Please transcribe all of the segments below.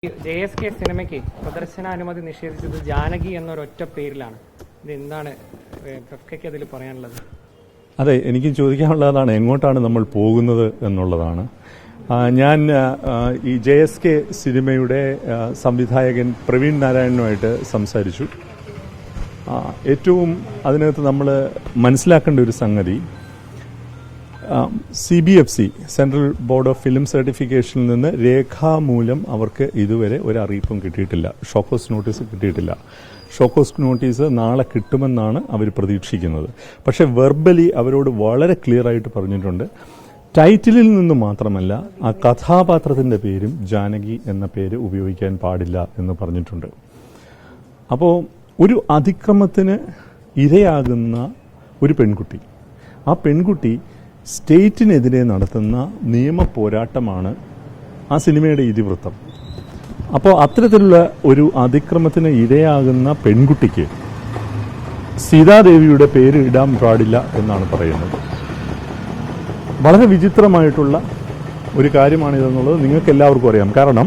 JSK സിനിമയ്ക്ക് പ്രദർശനാനുമതി നിഷേധിച്ചത് ജാനകി എന്നൊരൊറ്റ പേരിലാണ്. ഇത് എന്താണ് കഫ്കയ്ക്ക് അതിൽ പറയാനുള്ളത്? അതെ, എനിക്ക് ചോദിക്കാനുള്ളതാണ് എങ്ങോട്ടാണ് നമ്മൾ പോകുന്നത് എന്നുള്ളതാണ്. ഞാൻ ഈ JSK സിനിമയുടെ സംവിധായകൻ പ്രവീൺ നാരായണനുമായിട്ട് സംസാരിച്ചു. ഏറ്റവും അതിനകത്ത് നമ്മൾ മനസ്സിലാക്കേണ്ട ഒരു സംഗതി, CBFC central board of film സർട്ടിഫിക്കേഷനിൽ നിന്ന് രേഖാമൂലം അവർക്ക് ഇതുവരെ ഒരു അറിയിപ്പും കിട്ടിയിട്ടില്ല. ഷോക്കോസ് നോട്ടീസ് കിട്ടിയിട്ടില്ല. ഷോക്കോസ് നോട്ടീസ് നാളെ കിട്ടുമെന്നാണ് അവർ പ്രതീക്ഷിക്കുന്നത്. പക്ഷെ വെർബലി അവരോട് വളരെ ക്ലിയർ ആയിട്ട് പറഞ്ഞിട്ടുണ്ട്, ടൈറ്റിലിൽ നിന്ന് മാത്രമല്ല ആ കഥാപാത്രത്തിന്റെ പേരും ജാനകി എന്ന പേര് ഉപയോഗിക്കാൻ പാടില്ല എന്ന് പറഞ്ഞിട്ടുണ്ട്. അപ്പോൾ ഒരു അതിക്രമത്തിന് ഇരയാകുന്ന ഒരു പെൺകുട്ടി, ആ പെൺകുട്ടി സ്റ്റേറ്റിനെതിരെ നടത്തുന്ന നിയമ പോരാട്ടമാണ് ആ സിനിമയുടെ ഇതിവൃത്തം. അപ്പോൾ അത്തരത്തിലുള്ള ഒരു അതിക്രമത്തിന് ഇരയാകുന്ന പെൺകുട്ടിക്ക് സീതാദേവിയുടെ പേര് ഇടാൻ പാടില്ല എന്നാണ് പറയുന്നത്. വളരെ വിചിത്രമായിട്ടുള്ള ഒരു കാര്യമാണിതെന്നുള്ളത് നിങ്ങൾക്ക് എല്ലാവർക്കും അറിയാം. കാരണം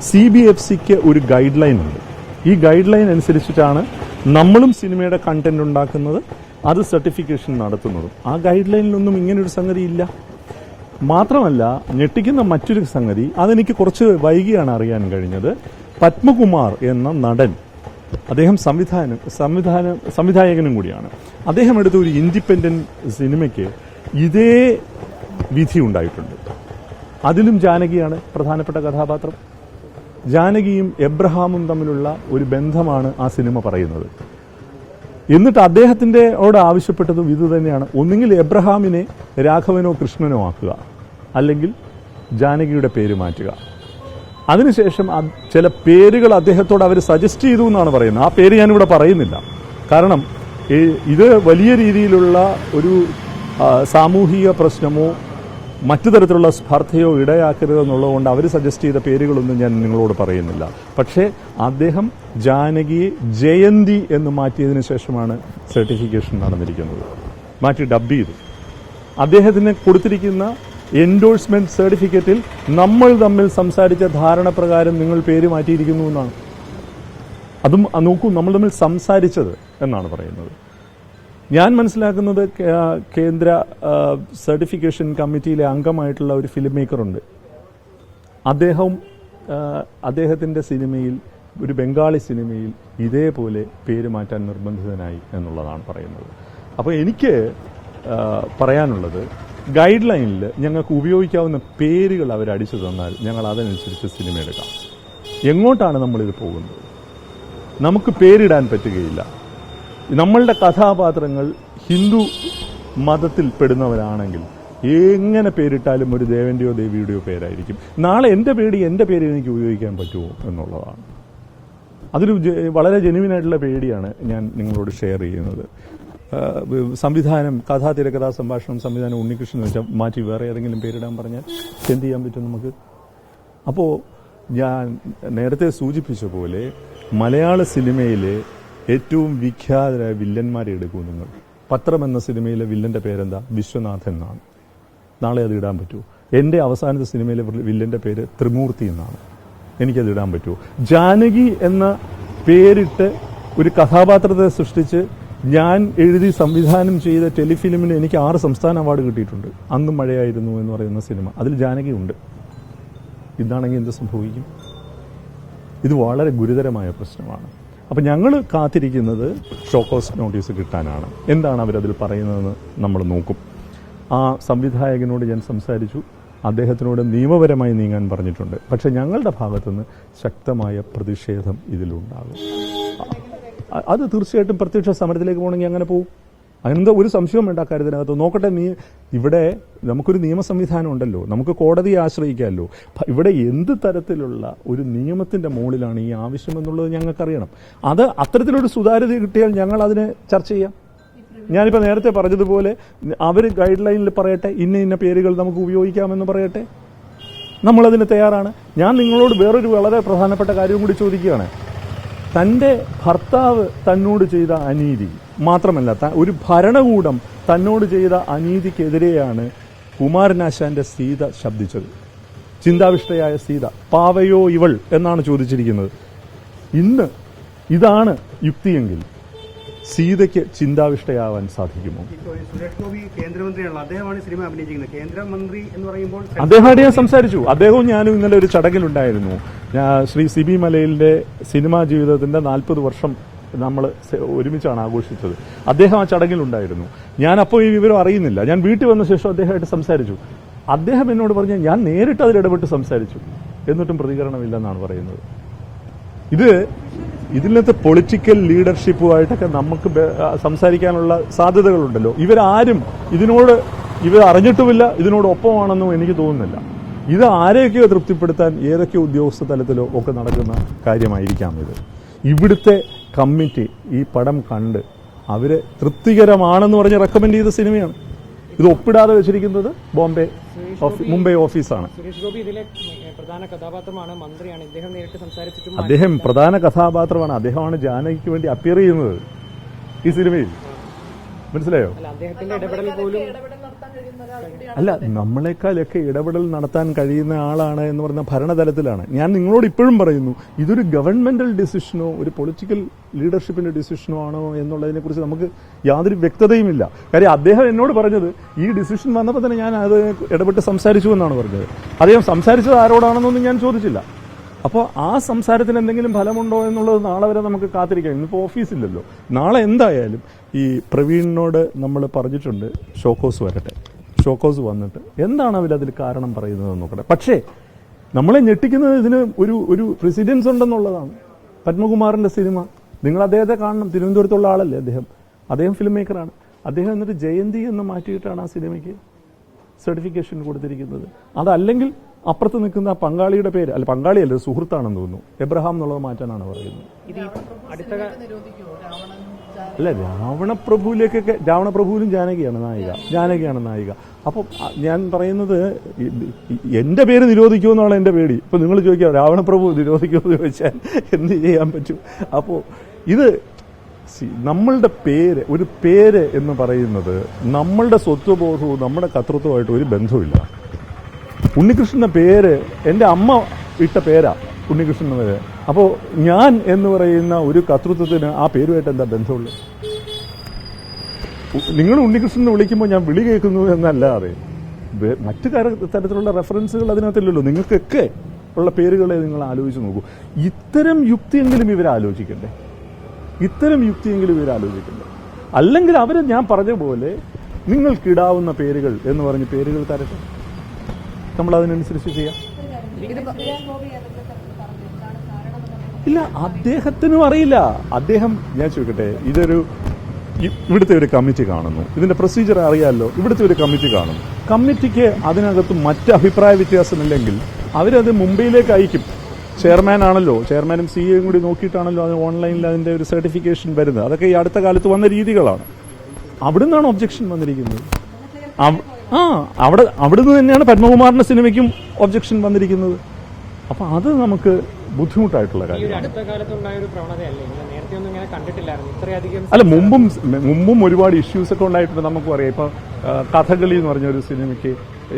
CBFCക്ക് ഒരു ഗൈഡ് ലൈൻ ഉണ്ട്. ഈ ഗൈഡ് ലൈൻ അനുസരിച്ചിട്ടാണ് നമ്മളും സിനിമയുടെ കണ്ടന്റ് ഉണ്ടാക്കുന്നത്, അത് സർട്ടിഫിക്കേഷൻ നടത്തുന്നതും. ആ ഗൈഡ് ലൈനിലൊന്നും ഇങ്ങനൊരു സംഗതി ഇല്ല. മാത്രമല്ല, ഞെട്ടിക്കുന്ന മറ്റൊരു സംഗതി, അതെനിക്ക് കുറച്ച് വൈകിയാണ് അറിയാൻ കഴിഞ്ഞത്. പത്മകുമാർ എന്ന നടൻ, അദ്ദേഹം സംവിധായകനും കൂടിയാണ്. അദ്ദേഹം എടുത്ത ഒരു ഇൻഡിപെൻഡന്റ് സിനിമയ്ക്ക് ഇതേ വിധി ഉണ്ടായിട്ടുണ്ട്. അതിലും ജാനകിയാണ് പ്രധാനപ്പെട്ട കഥാപാത്രം. ജാനകിയും എബ്രഹാമും തമ്മിലുള്ള ഒരു ബന്ധമാണ് ആ സിനിമ പറയുന്നത്. എന്നിട്ട് അദ്ദേഹത്തിൻ്റെയോട് ആവശ്യപ്പെട്ടതും ഇത് തന്നെയാണ്. ഒന്നുകിൽ എബ്രഹാമിനെ രാഘവനോ കൃഷ്ണനോ ആക്കുക, അല്ലെങ്കിൽ ജാനകിയുടെ പേര് മാറ്റുക. അതിനുശേഷം ചില പേരുകൾ അദ്ദേഹത്തോട് അവർ സജസ്റ്റ് ചെയ്തു എന്നാണ് പറയുന്നത്. ആ പേര് ഞാനിവിടെ പറയുന്നില്ല. കാരണം ഇത് വലിയ രീതിയിലുള്ള ഒരു സാമൂഹിക പ്രശ്നമോ മറ്റു തരത്തിലുള്ള സ്പർദ്ധയോ ഇടയാക്കരുതെന്നുള്ളതുകൊണ്ട് അവർ സജസ്റ്റ് ചെയ്ത പേരുകളൊന്നും ഞാൻ നിങ്ങളോട് പറയുന്നില്ല. പക്ഷേ അദ്ദേഹം ജാനകിയെ ജയന്തി എന്ന് മാറ്റിയതിനു ശേഷമാണ് സർട്ടിഫിക്കേഷൻ നടന്നിരിക്കുന്നത്. മാറ്റി ഡബ് ചെയ്തു. അദ്ദേഹത്തിന് കൊടുത്തിരിക്കുന്ന എൻഡോഴ്സ്മെന്റ് സർട്ടിഫിക്കറ്റിൽ നമ്മൾ തമ്മിൽ സംസാരിച്ച ധാരണ പ്രകാരം നിങ്ങൾ പേര് മാറ്റിയിരിക്കുന്നു എന്നാണ്. അതും നോക്കൂ, നമ്മൾ തമ്മിൽ സംസാരിച്ചത് എന്നാണ് പറയുന്നത്. ഞാൻ മനസ്സിലാക്കുന്നത് കേന്ദ്ര സർട്ടിഫിക്കേഷൻ കമ്മിറ്റിയിലെ അംഗമായിട്ടുള്ള ഒരു ഫിലിം മേക്കറുണ്ട്. അദ്ദേഹത്തിന്റെ സിനിമയിൽ, ഒരു ബംഗാളി സിനിമയിൽ ഇതേപോലെ പേര് മാറ്റാൻ നിർബന്ധിതനായി എന്നുള്ളതാണ് പറയുന്നത്. അപ്പോൾ എനിക്ക് പറയാനുള്ളത്, ഗൈഡ് ലൈനിൽ ഞങ്ങൾക്ക് ഉപയോഗിക്കാവുന്ന പേരുകൾ അവരടിച്ചു തന്നാൽ ഞങ്ങൾ അതനുസരിച്ച് സിനിമ എടുക്കാം. എങ്ങോട്ടാണ് നമ്മളിത് പോകുന്നത്? നമുക്ക് പേരിടാൻ പറ്റുകയില്ല. നമ്മളുടെ കഥാപാത്രങ്ങൾ ഹിന്ദു മതത്തിൽ പെടുന്നവരാണെങ്കിൽ എങ്ങനെ പേരിട്ടാലും ഒരു ദേവന്റെയോ ദേവിയുടെയോ പേരായിരിക്കും. നാളെ എൻ്റെ പേര് എനിക്ക് ഉപയോഗിക്കാൻ പറ്റുമോ എന്നുള്ളതാണ്. അതൊരു വളരെ ജെന്യുവിനായിട്ടുള്ള പേടിയാണ് ഞാൻ നിങ്ങളോട് ഷെയർ ചെയ്യുന്നത്. സംവിധാനം, തിരക്കഥാ സംഭാഷണം സംവിധാനം ഉണ്ണികൃഷ്ണൻ വെച്ചാൽ മാറ്റി വേറെ ഏതെങ്കിലും പേരിടാൻ പറഞ്ഞാൽ എന്ത് ചെയ്യാൻ പറ്റും നമുക്ക്? അപ്പോൾ ഞാൻ നേരത്തെ സൂചിപ്പിച്ച പോലെ മലയാള സിനിമയിലെ ഏറ്റവും വിഖ്യാതരായ വില്ലന്മാരെ എടുക്കൂ നിങ്ങൾ. പത്രം എന്ന സിനിമയിലെ വില്ലന്റെ പേരെന്താ? വിശ്വനാഥൻ എന്നാണ്. നാളെ അത് ഇടാൻ പറ്റുമോ? എൻ്റെ അവസാനത്തെ സിനിമയിലെ വില്ലന്റെ പേര് ത്രിമൂർത്തി എന്നാണ്. എനിക്കത് ഇടാൻ പറ്റുമോ? ജാനകി എന്ന പേരിട്ട് ഒരു കഥാപാത്രത്തെ സൃഷ്ടിച്ച് ഞാൻ എഴുതി സംവിധാനം ചെയ്ത ടെലിഫിലിമിന് എനിക്ക് 6 സംസ്ഥാന അവാർഡ് കിട്ടിയിട്ടുണ്ട്. അന്നും മഴയായിരുന്നു എന്ന് പറയുന്ന സിനിമ, അതിൽ ജാനകി ഉണ്ട്. ഇതാണെങ്കിൽ എന്ത് സംഭവിക്കും? ഇത് വളരെ ഗുരുതരമായ പ്രശ്നമാണ്. അപ്പം ഞങ്ങൾ കാത്തിരിക്കുന്നത് ഷോക്കോസ് നോട്ടീസ് കിട്ടാനാണ്. എന്താണ് അവരതിൽ പറയുന്നതെന്ന് നമ്മൾ നോക്കും. ആ സംവിധായകനോട് ഞാൻ സംസാരിച്ചു. അദ്ദേഹത്തിനോട് നിയമപരമായി നീങ്ങാൻ പറഞ്ഞിട്ടുണ്ട്. പക്ഷെ ഞങ്ങളുടെ ഭാഗത്തുനിന്ന് ശക്തമായ പ്രതിഷേധം ഇതിലുണ്ടാകും. അത് തീർച്ചയായിട്ടും പ്രത്യക്ഷ സമരത്തിലേക്ക് പോകണമെങ്കിൽ അങ്ങനെ പോകും. അതിനെന്താ ഒരു സംശയവും വേണ്ട കാര്യത്തിനകത്ത്. നോക്കട്ടെ, ഇവിടെ നമുക്കൊരു നിയമ സംവിധാനം ഉണ്ടല്ലോ, നമുക്ക് കോടതിയെ ആശ്രയിക്കാമല്ലോ. ഇവിടെ എന്ത് തരത്തിലുള്ള ഒരു നിയമത്തിന്റെ മുകളിലാണ് ഈ ആവശ്യം എന്നുള്ളത് ഞങ്ങൾക്കറിയണം. അത് അത്തരത്തിലൊരു സുതാര്യത കിട്ടിയാൽ ഞങ്ങൾ അതിനെ ചർച്ച ചെയ്യാം. ഞാനിപ്പോൾ നേരത്തെ പറഞ്ഞതുപോലെ അവർ ഗൈഡ് ലൈനിൽ പറയട്ടെ, ഇന്ന പേരുകൾ നമുക്ക് ഉപയോഗിക്കാമെന്ന് പറയട്ടെ, നമ്മളതിന് തയ്യാറാണ്. ഞാൻ നിങ്ങളോട് വേറൊരു വളരെ പ്രധാനപ്പെട്ട കാര്യം കൂടി ചോദിക്കുകയാണ്. തൻ്റെ ഭർത്താവ് തന്നോട് ചെയ്ത അനീതി മാത്രമല്ല, ഒരു ഭരണകൂടം തന്നോട് ചെയ്ത അനീതിക്കെതിരെയാണ് കുമാരനാശാന്റെ സീത ശബ്ദിച്ചത്. ചിന്താവിഷ്ടയായ സീത, പാവയോ ഇവൾ എന്നാണ് ചോദിച്ചിരിക്കുന്നത്. ഇന്ന് ഇതാണ് യുക്തിയെങ്കിൽ സീതയ്ക്ക് ചിന്താവിഷ്ടയാവാൻ സാധിക്കുമോ? സുരേഷ് ഗോപി കേന്ദ്രമന്ത്രിയാണല്ലോ, അദ്ദേഹമാണ് സിനിമ അഭിനയിച്ചിരിക്കുന്നത്. കേന്ദ്രമന്ത്രി എന്ന് പറയുമ്പോൾ അദ്ദേഹമായിട്ട് ഞാൻ സംസാരിച്ചു. അദ്ദേഹവും ഞാനും ഇന്നലെ ഒരു ചടങ്ങിലുണ്ടായിരുന്നു. ശ്രീ സിബി മലയിലിന്റെ സിനിമാ ജീവിതത്തിന്റെ 40 വർഷം നമ്മൾ ഒരുമിച്ചാണ് ആഘോഷിച്ചത്. അദ്ദേഹം ആ ചടങ്ങിലുണ്ടായിരുന്നു. ഞാൻ അപ്പോൾ ഈ വിവരം അറിയുന്നില്ല. ഞാൻ വീട്ടിൽ വന്ന ശേഷം അദ്ദേഹമായിട്ട് സംസാരിച്ചു. അദ്ദേഹം എന്നോട് പറഞ്ഞ ഞാൻ നേരിട്ട് അതിൽ ഇടപെട്ട് സംസാരിച്ചു, എന്നിട്ടും പ്രതികരണമില്ലെന്നാണ് പറയുന്നത്. ഇതിനകത്ത് പൊളിറ്റിക്കൽ ലീഡർഷിപ്പുമായിട്ടൊക്കെ നമുക്ക് സംസാരിക്കാനുള്ള സാധ്യതകളുണ്ടല്ലോ. ഇവരാരും ഇവർ അറിഞ്ഞിട്ടുമില്ല, ഇതിനോട് ഒപ്പമാണെന്നും എനിക്ക് തോന്നുന്നില്ല. ഇത് ആരെയൊക്കെയോ തൃപ്തിപ്പെടുത്താൻ ഏതൊക്കെ ഉദ്യോഗസ്ഥ തലത്തിലോ ഒക്കെ നടക്കുന്ന കാര്യമായിരിക്കാം ഇത്. ഇവിടുത്തെ കമ്മിറ്റി ഈ പടം കണ്ട് അവര് തൃപ്തികരമാണെന്ന് പറഞ്ഞ് റെക്കമെൻഡ് ചെയ്ത സിനിമയാണ്. ഇത് ഒപ്പിടാതെ വെച്ചിരിക്കുന്നത് മുംബൈ ഓഫീസാണ്. സുരേഷ് ഗോപി ഇതിലെ പ്രധാന കഥാപാത്രമാണ്, മന്ത്രിയാണ്. ഇദ്ദേഹം നേരിട്ട് സംസാരിച്ചിട്ടും അദ്ദേഹം പ്രധാന കഥാപാത്രമാണ്. അദ്ദേഹമാണ് ജാനകിക്ക് വേണ്ടി അപ്പിയർ ചെയ്യുന്നത് ഈ സിനിമയിൽ. മനസ്സിലായോ? അദ്ദേഹത്തിന്റെ ഇടപെടൽ പോലും അല്ല, നമ്മളെക്കാളൊക്കെ ഇടപെടൽ നടത്താൻ കഴിയുന്ന ആളാണ് എന്ന് പറഞ്ഞ ഭരണതലത്തിലാണ്. ഞാൻ നിങ്ങളോട് ഇപ്പോഴും പറയുന്നു, ഇതൊരു ഗവൺമെന്റൽ ഡിസിഷനോ ഒരു പൊളിറ്റിക്കൽ ലീഡർഷിപ്പിന്റെ ഡിസിഷനോ ആണോ എന്നുള്ളതിനെ കുറിച്ച് നമുക്ക് യാതൊരു വ്യക്തതയുമില്ല. കാര്യം അദ്ദേഹം എന്നോട് പറഞ്ഞത് ഈ ഡിസിഷൻ വന്നപ്പോൾ തന്നെ ഞാൻ അത് ഇടപെട്ട് സംസാരിച്ചു എന്നാണ് പറഞ്ഞത്. അദ്ദേഹം സംസാരിച്ചത് ആരോടാണെന്നൊന്നും ഞാൻ ചോദിച്ചില്ല. അപ്പോൾ ആ സംസാരത്തിന് എന്തെങ്കിലും ഫലമുണ്ടോ എന്നുള്ളത് നാളെ വരെ നമുക്ക് കാത്തിരിക്കാം. ഇന്നിപ്പോൾ ഓഫീസില്ലല്ലോ. നാളെ എന്തായാലും ഈ പ്രവീണിനോട് നമ്മൾ പറഞ്ഞിട്ടുണ്ട് ഷോക്കോസ് വരട്ടെ. ഷോക്കോസ് വന്നിട്ട് എന്താണ് അവരതിൽ കാരണം പറയുന്നതെന്ന് നോക്കട്ടെ. പക്ഷേ നമ്മളെ ഞെട്ടിക്കുന്നത് ഇതിന് ഒരു പ്രസിഡൻസ് ഉണ്ടെന്നുള്ളതാണ്. പത്മകുമാറിന്റെ സിനിമ നിങ്ങൾ അദ്ദേഹത്തെ കാണണം. തിരുവനന്തപുരത്തുള്ള ആളല്ലേ അദ്ദേഹം ഫിലിം മേക്കറാണ്. അദ്ദേഹം എന്നിട്ട് ജയന്തി എന്ന് മാറ്റിയിട്ടാണ് ആ സിനിമയ്ക്ക് സർട്ടിഫിക്കേഷൻ കൊടുത്തിരിക്കുന്നത്. അതല്ലെങ്കിൽ അപ്പുറത്ത് നിൽക്കുന്ന പങ്കാളിയുടെ പേര്, അല്ല പങ്കാളിയല്ല, സുഹൃത്താണെന്ന് തോന്നുന്നു, എബ്രഹാം എന്നുള്ളത് മാറ്റാനാണ് പറയുന്നത്. അല്ല, രാവണപ്രഭുവിലും ജാനകിയാണ് നായിക. അപ്പോൾ ഞാൻ പറയുന്നത് എന്റെ പേര് നിരോധിക്കുമെന്നാണ് എന്റെ പേടി. ഇപ്പൊ നിങ്ങൾ ചോദിക്കുക രാവണപ്രഭു നിരോധിക്കുമെന്ന് ചോദിച്ചാൽ എന്ത് ചെയ്യാൻ പറ്റും? അപ്പോൾ ഇത് നമ്മളുടെ ഒരു പേര് എന്ന് പറയുന്നത് നമ്മളുടെ സ്വത്വബോധവും നമ്മുടെ കർത്തൃത്വമായിട്ട് ഒരു ബന്ധവുമില്ല. ഉണ്ണികൃഷ്ണന്റെ പേര് എൻ്റെ അമ്മ ഇട്ട പേരാ ഉണ്ണികൃഷ്ണൻ പേര്. അപ്പോൾ ഞാൻ എന്ന് പറയുന്ന ഒരു കർത്തൃത്വത്തിന് ആ പേരുമായിട്ട് എന്താ ബന്ധമുള്ളത്? നിങ്ങൾ ഉണ്ണികൃഷ്ണനെ വിളിക്കുമ്പോൾ ഞാൻ വിളി കേൾക്കുന്നു എന്നല്ലാതെ മറ്റു തരത്തിലുള്ള റെഫറൻസുകൾ അതിനകത്തില്ലല്ലോ. നിങ്ങൾക്കൊക്കെ ഉള്ള പേരുകളെ നിങ്ങൾ ആലോചിച്ച് നോക്കൂ. ഇത്തരം യുക്തിയെങ്കിലും ഇവരാലോചിക്കണ്ടേ? അല്ലെങ്കിൽ അവര് ഞാൻ പറഞ്ഞ പോലെ നിങ്ങൾക്കിടാവുന്ന പേരുകൾ എന്ന് പറഞ്ഞ് പേരുകൾ തരട്ടെ, നമ്മൾ അതിനനുസരിച്ച് ചെയ്യാം. ഇല്ല, അദ്ദേഹത്തിനും അറിയില്ല. ഞാൻ ചോദിക്കട്ടെ, ഇവിടുത്തെ ഒരു കമ്മിറ്റി കാണുന്നു, ഇതിന്റെ പ്രൊസീജിയർ അറിയാമല്ലോ. ഇവിടുത്തെ ഒരു കമ്മിറ്റി കാണുന്നു. കമ്മിറ്റിക്ക് അതിനകത്ത് മറ്റ് അഭിപ്രായ വ്യത്യാസമില്ലെങ്കിൽ അവരത് മുംബൈയിലേക്ക് അയക്കും. ചെയർമാൻ ആണല്ലോ, ചെയർമാനും സിഇഒയും കൂടി നോക്കിയിട്ടാണല്ലോ അത് ഓൺലൈനിൽ അതിന്റെ ഒരു സർട്ടിഫിക്കേഷൻ വരുന്നത്. അതൊക്കെ ഈ അടുത്ത കാലത്ത് വന്ന രീതികളാണ്. അവിടുന്നാണ് ഒബ്ജക്ഷൻ വന്നിരിക്കുന്നത്. അവിടുന്ന് തന്നെയാണ് പത്മകുമാറിന്റെ സിനിമയ്ക്കും ഒബ്ജക്ഷൻ വന്നിരിക്കുന്നത്. അപ്പൊ അത് നമുക്ക് ബുദ്ധിമുട്ടായിട്ടുള്ള കാര്യമാണ്. അല്ല, മുമ്പും ഒരുപാട് ഇഷ്യൂസ് ഒക്കെ ഉണ്ടായിട്ടുണ്ട്. നമുക്കും അറിയാം. ഇപ്പൊ കഥകളി എന്ന് പറഞ്ഞ ഒരു സിനിമയ്ക്ക്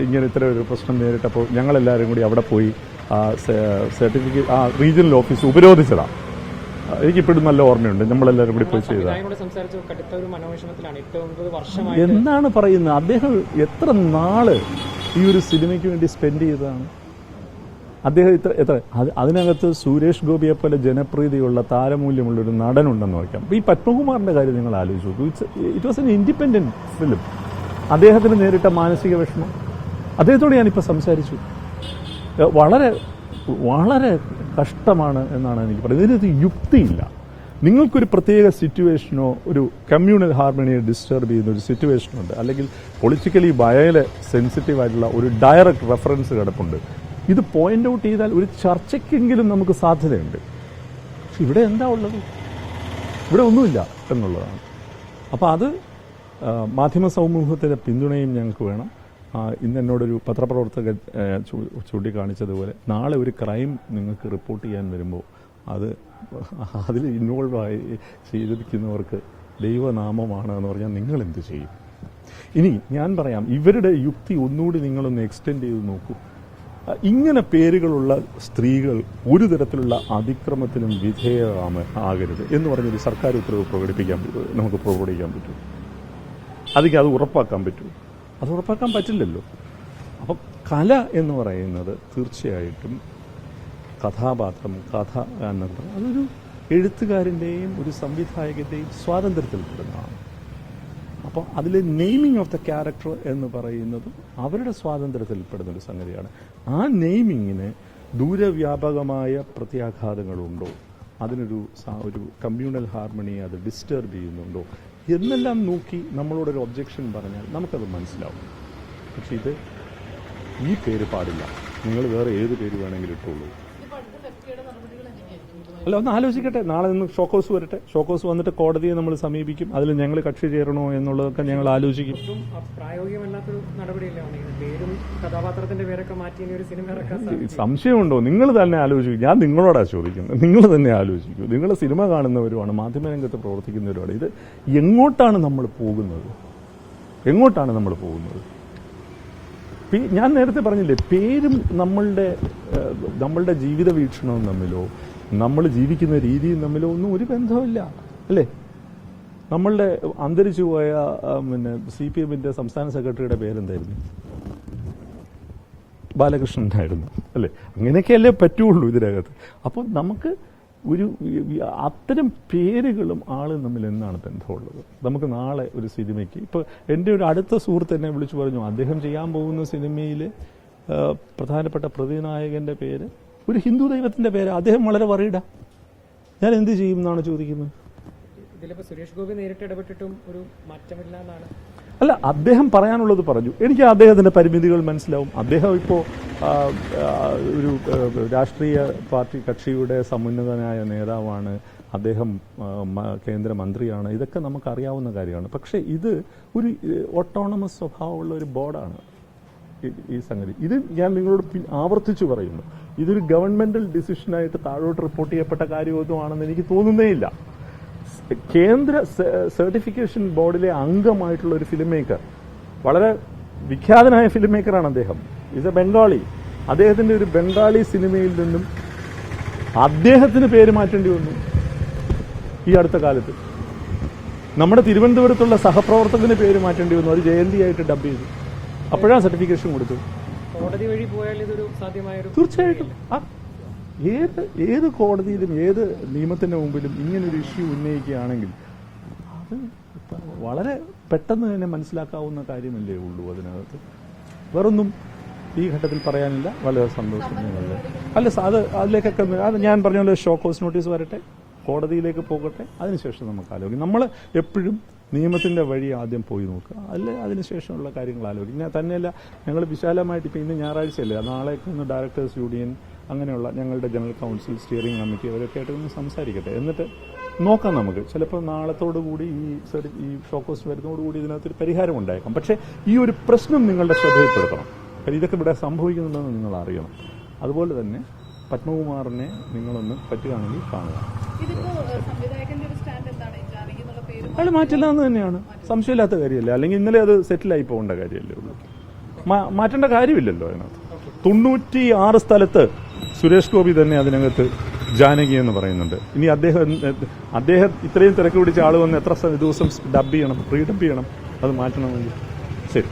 ഇങ്ങനെ ഇത്ര ഒരു പ്രശ്നം നേരിട്ടപ്പോൾ ഞങ്ങളെല്ലാവരും കൂടി അവിടെ പോയി സർട്ടിഫിക്കറ്റ് റീജിയണൽ ഓഫീസ് ഉപരോധിച്ചതാണ്. എനിക്കിപ്പോഴും നല്ല ഓർമ്മയുണ്ട്. നമ്മളെല്ലാവരും കൂടി പോയി ചെയ്തതാണ്. എന്താണ് പറയുന്നത്? അദ്ദേഹം എത്ര നാള് ഈ ഒരു സിനിമയ്ക്ക് വേണ്ടി സ്പെൻഡ് ചെയ്തതാണ്. അദ്ദേഹം എത്ര അതിനകത്ത് സുരേഷ് ഗോപിയെ പോലെ ജനപ്രീതിയുള്ള താരമൂല്യമുള്ള ഒരു നടനുണ്ടെന്ന് വയ്ക്കാം. ഈ പത്മകുമാറിന്റെ കാര്യം നിങ്ങൾ ആലോചിച്ച് നോക്കൂ. It was an independent film. അദ്ദേഹത്തിന് നേരിട്ട മാനസിക വിഷമം അദ്ദേഹത്തോട് ഞാനിപ്പോൾ സംസാരിച്ചു. വളരെ വളരെ കഷ്ടമാണ് എന്നാണ് എനിക്ക് പറയുന്നത്. ഇതിനകത്ത് യുക്തിയില്ല. നിങ്ങൾക്കൊരു പ്രത്യേക സിറ്റുവേഷനോ ഒരു കമ്മ്യൂണൽ ഹാർമണിയെ ഡിസ്റ്റർബ് ചെയ്യുന്ന ഒരു സിറ്റുവേഷനുണ്ട്, അല്ലെങ്കിൽ പൊളിറ്റിക്കലി വളരെ സെൻസിറ്റീവ് ആയിട്ടുള്ള ഒരു ഡയറക്റ്റ് റെഫറൻസ് കിടപ്പുണ്ട്. ഇത് പോയിന്റ് ഔട്ട് ചെയ്താൽ ഒരു ചർച്ചയ്ക്കെങ്കിലും നമുക്ക് സാധ്യതയുണ്ട്. പക്ഷെ ഇവിടെ എന്താ ഉള്ളത്? ഇവിടെ ഒന്നുമില്ല എന്നുള്ളതാണ്. അപ്പോൾ അത് മാധ്യമ സമൂഹത്തിൻ്റെ പിന്തുണയും ഞങ്ങൾക്ക് വേണം. ഇന്ന് എന്നോടൊരു പത്രപ്രവർത്തകൻ ചൂണ്ടിക്കാണിച്ചതുപോലെ നാളെ ഒരു ക്രൈം നിങ്ങൾക്ക് റിപ്പോർട്ട് ചെയ്യാൻ വരുമ്പോൾ അതിൽ ഇൻവോൾവ് ആയി ചെയ്തിരിക്കുന്നവർക്ക് ദൈവനാമമാണ് എന്ന് പറഞ്ഞാൽ നിങ്ങൾ എന്ത് ചെയ്യും? ഇനി ഞാൻ പറയാം, ഇവരുടെ യുക്തി ഒന്നുകൂടി നിങ്ങളൊന്ന് എക്സ്റ്റെൻഡ് ചെയ്ത് നോക്കൂ. ഇങ്ങനെ പേരുകളുള്ള സ്ത്രീകൾ ഒരു തരത്തിലുള്ള അതിക്രമത്തിനും വിധേയമാകരുത് എന്ന് പറഞ്ഞൊരു സർക്കാർ ഉത്തരവ് നമുക്ക് പ്രകടിപ്പിക്കാൻ പറ്റും. അത് ഉറപ്പാക്കാൻ പറ്റും. അത് ഉറപ്പാക്കാൻ പറ്റില്ലല്ലോ. അപ്പം കല എന്ന് പറയുന്നത് തീർച്ചയായിട്ടും കഥാപാത്രം, കഥ എന്നത് അതൊരു എഴുത്തുകാരൻ്റെയും ഒരു സംവിധായകൻ്റെയും സ്വാതന്ത്ര്യത്തിൽപ്പെടുന്നതാണ്. അപ്പോൾ അതിൽ നെയിമിംഗ് ഓഫ് ദ ക്യാരക്ടർ എന്ന് പറയുന്നതും അവരുടെ സ്വാതന്ത്ര്യത്തിൽപ്പെടുന്നൊരു സംഗതിയാണ്. ആ നെയിമിങ്ങിന് ദൂരവ്യാപകമായ പ്രത്യാഘാതങ്ങളുണ്ടോ, അതിനൊരു കമ്മ്യൂണൽ ഹാർമണിയെ അത് ഡിസ്റ്റർബ് ചെയ്യുന്നുണ്ടോ എന്നെല്ലാം നോക്കി നമ്മളോടൊരു ഒബ്ജക്ഷൻ പറഞ്ഞാൽ നമുക്കത് മനസ്സിലാവും. പക്ഷെ ഇത് ഈ പേര് പാടില്ല, നിങ്ങൾ വേറെ ഏത് പേര് വേണമെങ്കിലും ഇട്ടുള്ളൂ. അല്ല, ഒന്ന് ആലോചിക്കട്ടെ. നാളെ നിന്ന് ഷോക്ക് ഹൗസ് വരട്ടെ. ഷോക്ക് ഹൗസ് വന്നിട്ട് കോടതിയെ നമ്മൾ സമീപിക്കും. അതിൽ ഞങ്ങൾ കക്ഷി ചേരണോ എന്നുള്ളതൊക്കെ ഞങ്ങൾ ആലോചിക്കും. പ്രായോഗികമല്ലാത്തൊരു നടപടിയല്ലേ പേരും കഥാപാത്രത്തിന്റെ പേരൊക്കെ മാറ്റി ഒരു സിനിമ ഇറക്കാൻ സംശയമുണ്ടോ? നിങ്ങൾ തന്നെ ആലോചിക്കും. ഞാൻ നിങ്ങളോടാ ചോദിക്കുന്നത്. നിങ്ങൾ തന്നെ ആലോചിക്കൂ. നിങ്ങൾ സിനിമ കാണുന്നവരുമാണ്, മാധ്യമരംഗത്ത് പ്രവർത്തിക്കുന്നവരുമാണ്. ഇത് എങ്ങോട്ടാണ് നമ്മൾ പോകുന്നത്? എങ്ങോട്ടാണ് നമ്മൾ പോകുന്നത്? ഞാൻ നേരത്തെ പറഞ്ഞില്ലേ, പേരും നമ്മളുടെ ജീവിത വീക്ഷണവും തമ്മിലോ നമ്മൾ ജീവിക്കുന്ന രീതിയും തമ്മിലോ ഒന്നും ഒരു ബന്ധമില്ല, അല്ലേ? നമ്മളുടെ അന്തരിച്ചു പോയ CPM-ന്റെ സംസ്ഥാന സെക്രട്ടറിയുടെ പേരെന്തായിരുന്നു? ബാലകൃഷ്ണനായിരുന്നു, അല്ലേ? അങ്ങനെയൊക്കെയല്ലേ പറ്റുള്ളൂ ഇതിനകത്ത്. അപ്പോൾ നമുക്ക് അത്തരം പേരുകളും ആളും തമ്മിൽ എന്താണ് ബന്ധമുള്ളത്? നമുക്ക് നാളെ ഒരു സിനിമയ്ക്ക്, ഇപ്പോൾ എൻ്റെ ഒരു അടുത്ത സുഹൃത്ത് എന്നെ വിളിച്ചു പറഞ്ഞു, അദ്ദേഹം ചെയ്യാൻ പോകുന്ന സിനിമയിൽ പ്രധാനപ്പെട്ട പ്രതിനായകന്റെ പേര് ഒരു ഹിന്ദു ദൈവത്തിന്റെ പേര്. അദ്ദേഹം വളരെ വറീഡാ. ഞാൻ എന്ത് ചെയ്യും എന്നാണ് ചോദിക്കുന്നത്. ഇതിലിപ്പോ സുരേഷ് ഗോപി നേരിട്ട് ഇടപെട്ടിട്ടും ഒരു മാറ്റമില്ല എന്നാണ്. അല്ല, അദ്ദേഹം പറയാനുള്ളത് പറഞ്ഞു. എനിക്ക് അദ്ദേഹത്തിന്റെ പരിമിതികൾ മനസ്സിലാവും. അദ്ദേഹം ഇപ്പോൾ ഒരു രാഷ്ട്രീയ പാർട്ടി കക്ഷിയുടെ സമുന്നതനായ നേതാവാണ്. അദ്ദേഹം കേന്ദ്രമന്ത്രിയാണ്. ഇതൊക്കെ നമുക്കറിയാവുന്ന കാര്യമാണ്. പക്ഷേ ഇത് ഒരു ഓട്ടോണമസ് സ്വഭാവമുള്ള ഒരു ബോർഡാണ് ഈ സംഗതി. ഇത് ഞാൻ നിങ്ങളോട് ആവർത്തിച്ചു പറയുന്നു. ഇതൊരു ഗവൺമെന്റൽ ഡിസിഷനായിട്ട് താഴോട്ട് റിപ്പോർട്ട് ചെയ്യപ്പെട്ട കാര്യമൊന്നുമാണെന്ന് എനിക്ക് തോന്നുന്നേയില്ല. കേന്ദ്ര സർട്ടിഫിക്കേഷൻ ബോർഡിലെ അംഗമായിട്ടുള്ള ഒരു ഫിലിം മേക്കർ, വളരെ വിഖ്യാതനായ ഫിലിം മേക്കറാണ് അദ്ദേഹം. Is A Bengali. അദ്ദേഹത്തിന്റെ ഒരു ബംഗാളി സിനിമയിൽ നിന്നും അദ്ദേഹത്തിന് പേര് മാറ്റേണ്ടി വന്നു ഈ അടുത്ത കാലത്ത്. നമ്മുടെ തിരുവനന്തപുരത്തുള്ള സഹപ്രവർത്തകന് പേര് മാറ്റേണ്ടി വന്നു. അത് ജയന്തിയായിട്ട് ഡബ് ചെയ്തു. അപ്പോഴാണ് സർട്ടിഫിക്കേഷൻ കൊടുത്തത്. കോടതി വഴി പോയാൽ ഇതൊരു സാധ്യമായ തീർച്ചയായിട്ടും ഏത് കോടതിയിലും ഏത് നിയമത്തിന്റെ മുമ്പിലും ഇങ്ങനൊരു ഇഷ്യൂ ഉന്നയിക്കുകയാണെങ്കിൽ അത് വളരെ പെട്ടെന്ന് തന്നെ മനസ്സിലാക്കാവുന്ന കാര്യമല്ലേ ഉള്ളൂ. അതിനകത്ത് വേറൊന്നും ഈ ഘട്ടത്തിൽ പറയാനില്ല. വളരെ സന്തോഷം. അല്ല, അതിലേക്കൊക്കെ ഞാൻ പറഞ്ഞ പോലെ ഷോക്ക് ഹൗസ് നോട്ടീസ് വരട്ടെ, കോടതിയിലേക്ക് പോകട്ടെ, അതിനുശേഷം നമുക്ക് ആലോചിക്കും. നമ്മൾ എപ്പോഴും നിയമത്തിന്റെ വഴി ആദ്യം പോയി നോക്കുക, അല്ലെ അതിനുശേഷമുള്ള കാര്യങ്ങൾ ആലോചിക്കും. തന്നെയല്ല, ഞങ്ങൾ വിശാലമായിട്ട് ഇപ്പം ഇന്ന് ഞായറാഴ്ചയല്ലേ, നാളേക്ക് ഡയറക്ടേഴ്സ് യൂണിയൻ അങ്ങനെയുള്ള ഞങ്ങളുടെ ജനറൽ കൗൺസിൽ, സ്റ്റിയറിംഗ് കമ്മിറ്റി അവരൊക്കെ ആയിട്ട് ഒന്ന് സംസാരിക്കട്ടെ. എന്നിട്ട് നോക്കാം. നമുക്ക് ചിലപ്പോൾ നാളത്തോടുകൂടി ഈ ഷോക്ക് ഹൗസ് വരുന്നതോടുകൂടി ഇതിനകത്തൊരു പരിഹാരം ഉണ്ടായേക്കാം. പക്ഷേ ഈ ഒരു പ്രശ്നം നിങ്ങളുടെ ശ്രദ്ധയിൽപ്പെടുത്തണം. ഇതൊക്കെ ഇവിടെ സംഭവിക്കുന്നുണ്ടെന്ന് നിങ്ങൾ അറിയണം. അതുപോലെ തന്നെ പത്മകുമാറിനെ നിങ്ങളൊന്ന് പറ്റുകയാണെങ്കിൽ കാണുക. അയാൾ മാറ്റില്ല എന്ന് തന്നെയാണ്, സംശയമില്ലാത്ത കാര്യമല്ലേ. അല്ലെങ്കിൽ ഇന്നലെ അത് സെറ്റിലായി പോകേണ്ട കാര്യമല്ലേ ഉള്ളൂ. മാറ്റേണ്ട കാര്യമില്ലല്ലോ അതിനകത്ത്. 96 സ്ഥലത്ത് സുരേഷ് ഗോപി തന്നെ അതിനകത്ത് ജാനകി എന്ന് പറയുന്നുണ്ട്. ഇനി അദ്ദേഹം ഇത്രയും തിരക്ക് പിടിച്ച ആൾ വന്ന് എത്ര ദിവസം ഡബ് ചെയ്യണം, റീഡബ് ചെയ്യണം, അത് മാറ്റണമെങ്കിൽ. ശരി.